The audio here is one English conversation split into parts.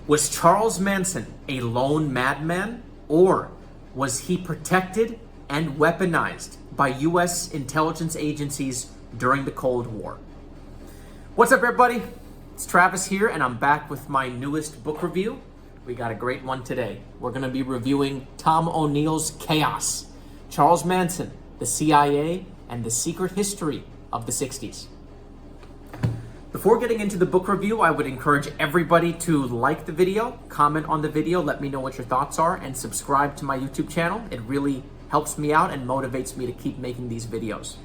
Was Charles Manson a lone madman, or was he protected and weaponized by U.S. intelligence agencies during the Cold War? What's up, everybody? It's Travis here, and I'm back with my newest book review. We got a great one today. We're going to be reviewing Tom O'Neill's Chaos, Charles Manson, the CIA, and the Secret History of the 60s. Before getting into the book review, I would encourage everybody to like the video, comment on the video, let me know what your thoughts are, and subscribe to my YouTube channel. It really helps me out and motivates me to keep making these videos.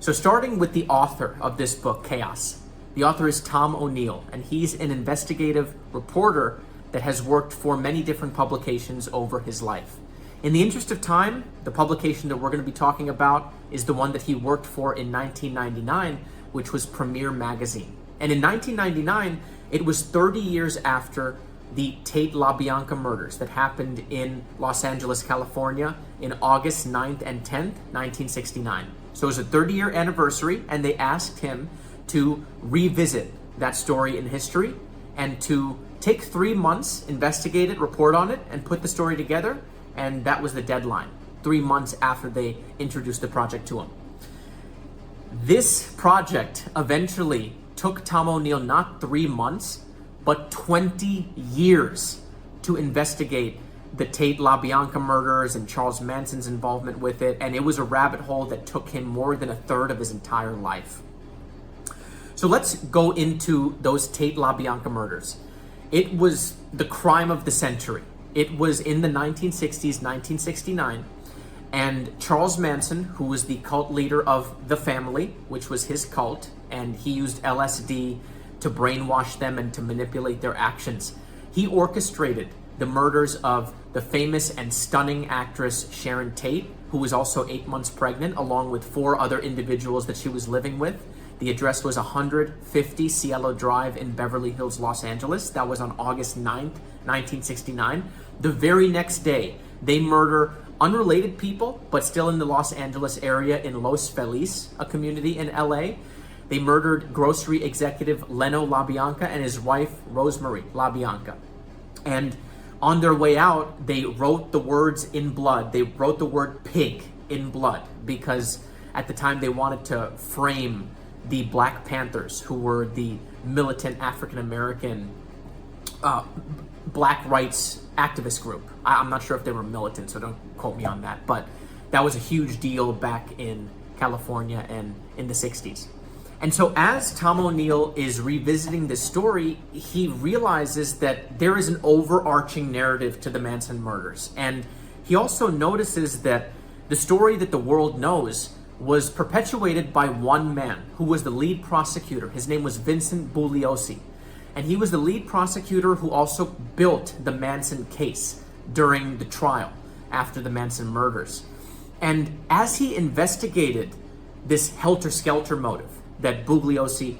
So starting with the author of this book, Chaos. The author is Tom O'Neill, and he's an investigative reporter that has worked for many different publications over his life. In the interest of time, the publication that we're going to be talking about is the one that he worked for in 1999, which was Premiere Magazine. And in 1999, it was 30 years after the Tate LaBianca murders that happened in Los Angeles, California in August 9th and 10th, 1969. So it was a 30-year anniversary, and they asked him to revisit that story in history and to take 3 months, investigate it, report on it, and put the story together. And that was the deadline, 3 months after they introduced the project to him. This project eventually took Tom O'Neill not 3 months, but 20 years to investigate the Tate LaBianca murders and Charles Manson's involvement with it. And it was a rabbit hole that took him more than a third of his entire life. So let's go into those Tate LaBianca murders. It was the crime of the century. It was in the 1960s, 1969. And Charles Manson, who was the cult leader of the family, which was his cult, and he used LSD to brainwash them and to manipulate their actions. He orchestrated the murders of the famous and stunning actress Sharon Tate, who was also 8 months pregnant, along with 4 other individuals that she was living with. The address was 150 Cielo Drive in Beverly Hills, Los Angeles. That was on August 9th, 1969. The very next day, they murder unrelated people, but still in the Los Angeles area, in Los Feliz, a community in LA. They murdered grocery executive Leno LaBianca and his wife, Rosemary LaBianca. And on their way out, they wrote the words in blood. They wrote the word pig in blood because at the time they wanted to frame the Black Panthers, who were the militant African-American black rights activist group. I'm not sure if they were militant, so don't quote me on that, but that was a huge deal back in California and in the 60s. And so as Tom O'Neill is revisiting this story, he realizes that there is an overarching narrative to the Manson murders. And he also notices that the story that the world knows was perpetuated by one man who was the lead prosecutor. His name was Vincent Bugliosi. And he was the lead prosecutor who also built the Manson case during the trial after the Manson murders. And as he investigated this helter-skelter motive that Bugliosi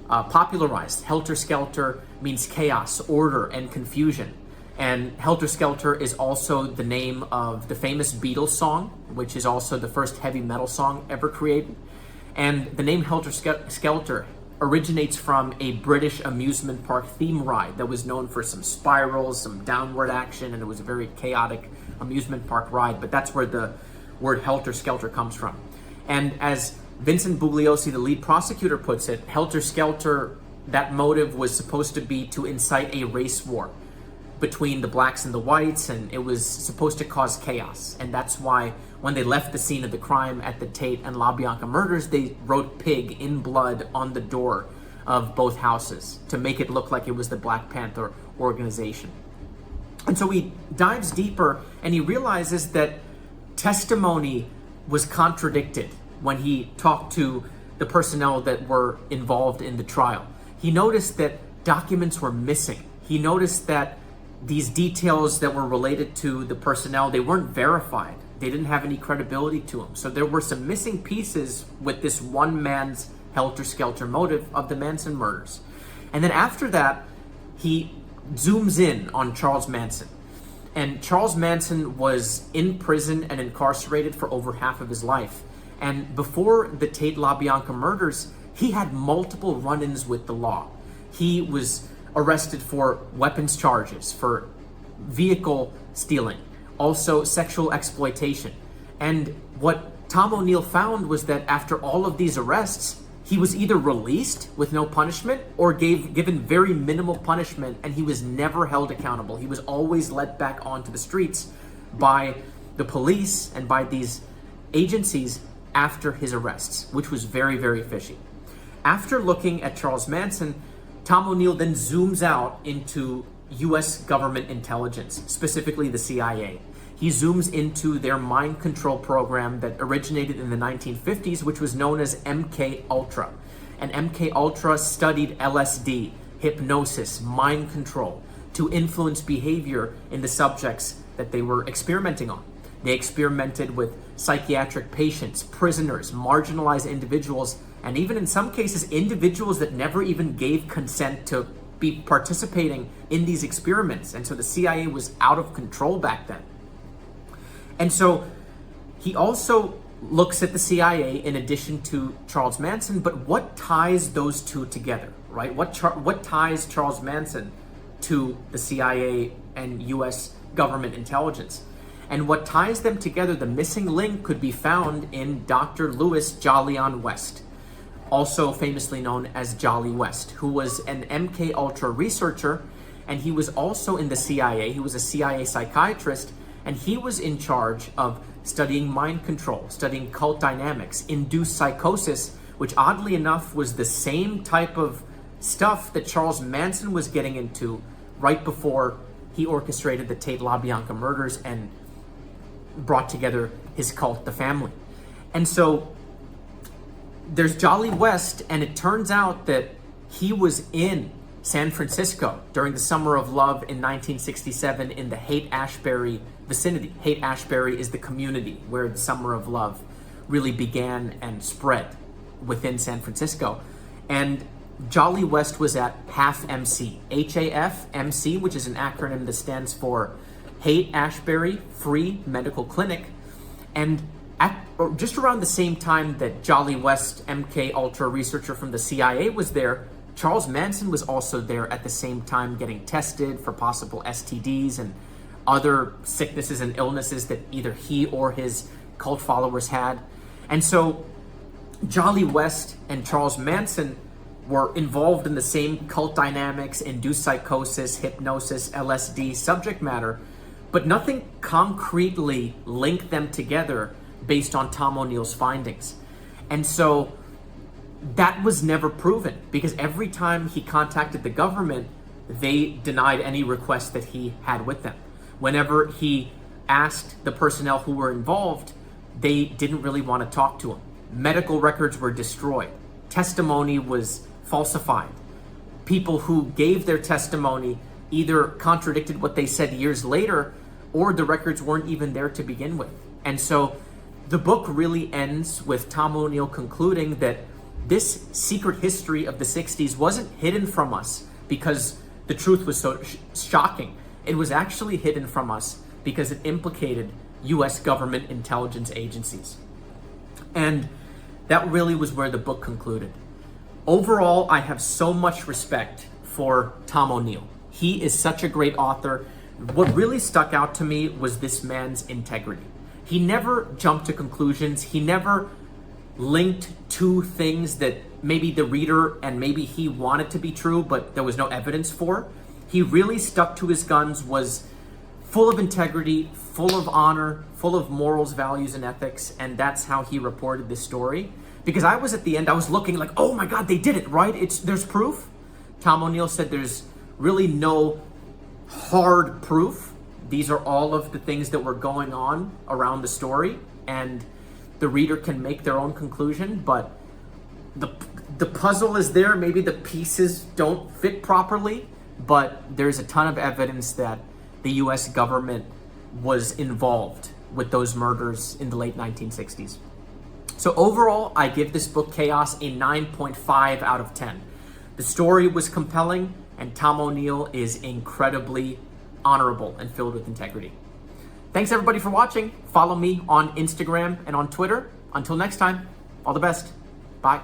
popularized, helter-skelter means chaos, order, and confusion. And helter-skelter is also the name of the famous Beatles song, which is also the first heavy metal song ever created. And the name helter-skelter originates from a British amusement park theme ride that was known for some spirals, some downward action, and it was a very chaotic amusement park ride, but that's where the word helter-skelter comes from. And as Vincent Bugliosi, the lead prosecutor, puts it, helter-skelter, that motive was supposed to be to incite a race war between the blacks and the whites, and it was supposed to cause chaos. And that's why when they left the scene of the crime at the Tate and LaBianca murders, they wrote pig in blood on the door of both houses to make it look like it was the Black Panther organization. And so he dives deeper and he realizes that testimony was contradicted when he talked to the personnel that were involved in the trial. He noticed that documents were missing. He noticed that these details that were related to the personnel, they weren't verified. They didn't have any credibility to them. So there were some missing pieces with this one man's helter-skelter motive of the Manson murders. And then after that, he zooms in on Charles Manson. And Charles Manson was in prison and incarcerated for over half of his life. And before the Tate LaBianca murders, he had multiple run-ins with the law. He was arrested for weapons charges, for vehicle stealing, also sexual exploitation. And what Tom O'Neill found was that after all of these arrests, he was either released with no punishment or given very minimal punishment, and he was never held accountable. He was always let back onto the streets by the police and by these agencies after his arrests, which was very, very fishy. After looking at Charles Manson, Tom O'Neill then zooms out into US government intelligence, specifically the CIA. He zooms into their mind control program that originated in the 1950s, which was known as MK Ultra. And MK Ultra studied LSD, hypnosis, mind control to influence behavior in the subjects that they were experimenting on. They experimented with psychiatric patients, prisoners, marginalized individuals, and even in some cases, individuals that never even gave consent to be participating in these experiments. And so the CIA was out of control back then. And so he also looks at the CIA in addition to Charles Manson, but what ties those two together, right? What ties Charles Manson to the CIA and US government intelligence? And what ties them together, the missing link, could be found in Dr. Louis Jolyon West, also famously known as Jolly West, who was an MK Ultra researcher, and he was also in the CIA. He was a CIA psychiatrist, and he was in charge of studying mind control, studying cult dynamics, induced psychosis, which oddly enough was the same type of stuff that Charles Manson was getting into right before he orchestrated the Tate LaBianca murders and brought together his cult, the family. And so there's Jolly West, and it turns out that he was in San Francisco during the Summer of Love in 1967 in the Haight-Ashbury vicinity. Haight-Ashbury is the community where the Summer of Love really began and spread within San Francisco. And Jolly West was at HAF-MC, HAF-MC, which is an acronym that stands for Haight-Ashbury Free Medical Clinic. And just around the same time that Jolly West, MK Ultra researcher from the CIA, was there, Charles Manson was also there at the same time getting tested for possible STDs and other sicknesses and illnesses that either he or his cult followers had. And so Jolly West and Charles Manson were involved in the same cult dynamics, induced psychosis, hypnosis, LSD subject matter, but nothing concretely linked them together based on Tom O'Neill's findings. And so that was never proven, because every time he contacted the government, they denied any request that he had with them. Whenever he asked the personnel who were involved, they didn't really want to talk to him. Medical records were destroyed. Testimony was falsified. People who gave their testimony either contradicted what they said years later, or the records weren't even there to begin with. And so the book really ends with Tom O'Neill concluding that this secret history of the 60s wasn't hidden from us because the truth was so shocking. It was actually hidden from us because it implicated US government intelligence agencies. And that really was where the book concluded. Overall, I have so much respect for Tom O'Neill. He is such a great author. What really stuck out to me was this man's integrity. He never jumped to conclusions. He never linked two things that maybe the reader and maybe he wanted to be true, but there was no evidence for. He really stuck to his guns, was full of integrity, full of honor, full of morals, values, and ethics, and that's how he reported this story. Because I was at the end, I was looking like, oh my God, they did it, right? There's proof. Tom O'Neill said there's really no hard proof. These are all of the things that were going on around the story, and the reader can make their own conclusion, but the puzzle is there. Maybe the pieces don't fit properly, but there's a ton of evidence that the US government was involved with those murders in the late 1960s. So overall, I give this book, Chaos, a 9.5 out of 10. The story was compelling, and Tom O'Neill is incredibly honorable and filled with integrity. Thanks everybody for watching. Follow me on Instagram and on Twitter. Until next time, all the best. Bye.